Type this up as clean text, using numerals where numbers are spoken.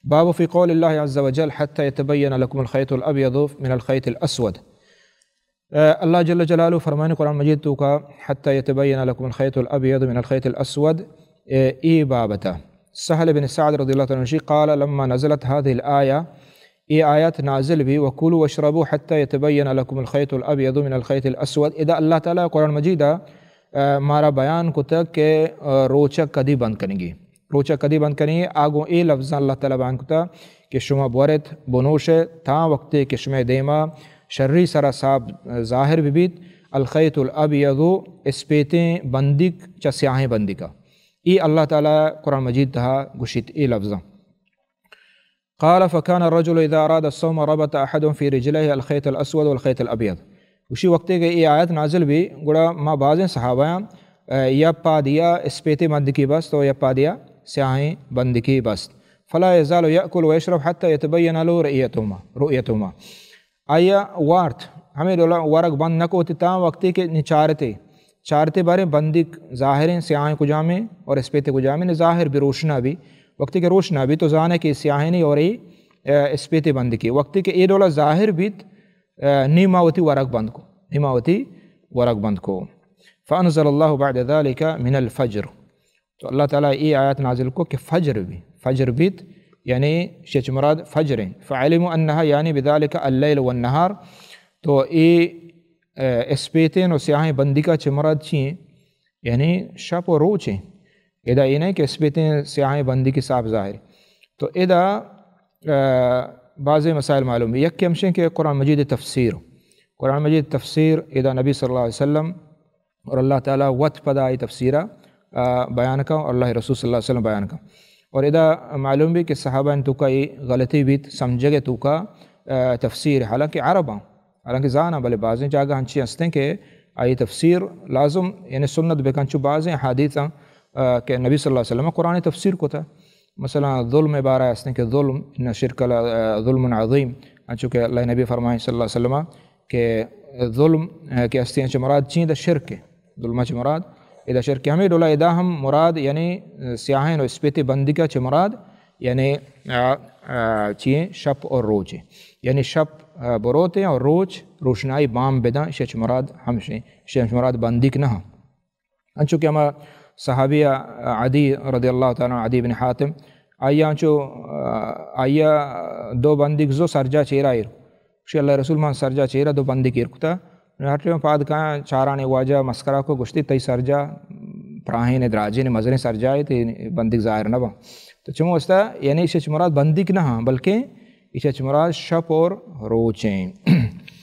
باب فی قول اللہ عز وجل حتی یتبین لکم الخیط الابیض من الخیط الاسود۔ اللہ جل جلالہ فرمانے قرآن مجید تو کا حتی یتبین لکم الخیط الابیض من الخیط الاسود ای بابتا۔ سہل بن سعد رضی اللہ عنہ قال لما نزلت هذه الآیہ، یہ آیت نازل بھی وکلوا واشربوا حتی یتبین لکم الخیط الابیض من الخیط الاسود۔ اذا اللہ تعالیٰ قرآن مجید مارا بیان کو تک کہ روچہ کدی بند کریں گی، روچہ کدی بند کریں گے آگوں اے لفظ اللہ تعالیٰ بیان کو تا کہ شما بورت بنوش تا وقت کہ شما دیما شرری سرا صاحب ظاہر ببیت الخیط الابیض اسپیتیں بندک چا سیاہیں بندی کا، ای اللہ تعالیٰ قرآن مجید تہا گشت اے لفظاں۔ قال فكان الرجل اذا اراد الصوم ربط احد في رجليه الخيط الاسود والخيط الابيض۔ اسی وقت کہ یہ آیت نازل بھی گوڑا ما بعض صحابہ یا پا دیا اسپیتے بند کی بست اور یا پا دیا سیاہیں بند کی بست، فلا يزال يأكل ويشرب حتى يتبين له رؤيتهما۔ آیا وارت ہمیں دولا ورق بند نہ کو تا وقتی کہ چارتے بارے بندک ظاہریں سیاہیں کو جامیں اور اسپیتے کو جامیں ظاہر بھی روشنا بھی وقتی کہ روشنا بھی تو زانے کی سیاہیں نہیں اور اسپیتے بند کی وقتی کہ یہ دولا ظاہر بھی نیماوتی ورق بند کو فانزل اللہ بعد ذلك من الفجر۔ تو اللہ تعالیٰ یہ آیات نازل کو کہ فجر بھی یعنی شچ مراد فجر ہیں، فعلموا انہا یعنی بذلك اللیل والنہار۔ تو یہ اسپیتیں اور سیاہیں بندی کا چمراد چیئیں یعنی شب و روچ ہیں، ادا یہ نہیں کہ اسپیتیں سیاہیں بندی کی صاحب ظاہر۔ تو ادا بعض مسائل معلوم ہے، یک کمشیں کہ قرآن مجید تفسیر ادا نبی صلی اللہ علیہ وسلم اور اللہ تعالیٰ وط پدائی تفسیرہ بیان کا اور اللہ رسول صلی اللہ علیہ وسلم بیان کا، اور ادا معلوم بھی کہ صحابہ ان تو کا یہ غلطی بھی سمجھے گے تو کا تفسیر حالانکہ عرباں حالانکہ زانا بلے بعضیں جاگہ ہنچی ہنستے کہ آئی تفسیر لازم یعنی سنت بکنچو بعضیں حادیثاں کہ نبی صلی اللہ علیہ وسلم قرآن تفسیر کو تھا، مثلا ظلم بارہ ہنستے کہ ظلم ان شرک ظلم عظیم، چونکہ اللہ نبی فرمائے صلی اللہ علیہ وسلم کہ ظلم کے ہستے ہیں مراد چین دا شرک ہے، ظلمہ چھ مراد ادا شرک ہمیں ڈولا ادا ہم مراد یعنی سیاہیں اور اسپیتی بندی کا چھ مراد یعنی چین شب اور روچ ہے، یعنی شب بروتے اور روچ روشنائی بام بداں شچ مراد ہمشیں شچ مراد بندیک نہ چونکہ ہما صحابیہ عدی رضی اللہ تعالیٰ عدی بن حاتم آیا دو بندیک زو سرجا چیرہ شی اللہ رسول مان سرجا چیرہ دو بندیک ارکتا ہٹے میں پاد کہاں چارانے واجہ مسکرہ کو گشتی تی سرجا پراہیں نے دراجے نے مزریں سرجائے تی بندیک ظاہر نہ با تو چمو استا یعنی شچ مراد بندیک نہ بلکہ اسے مراد شب اور روچیں۔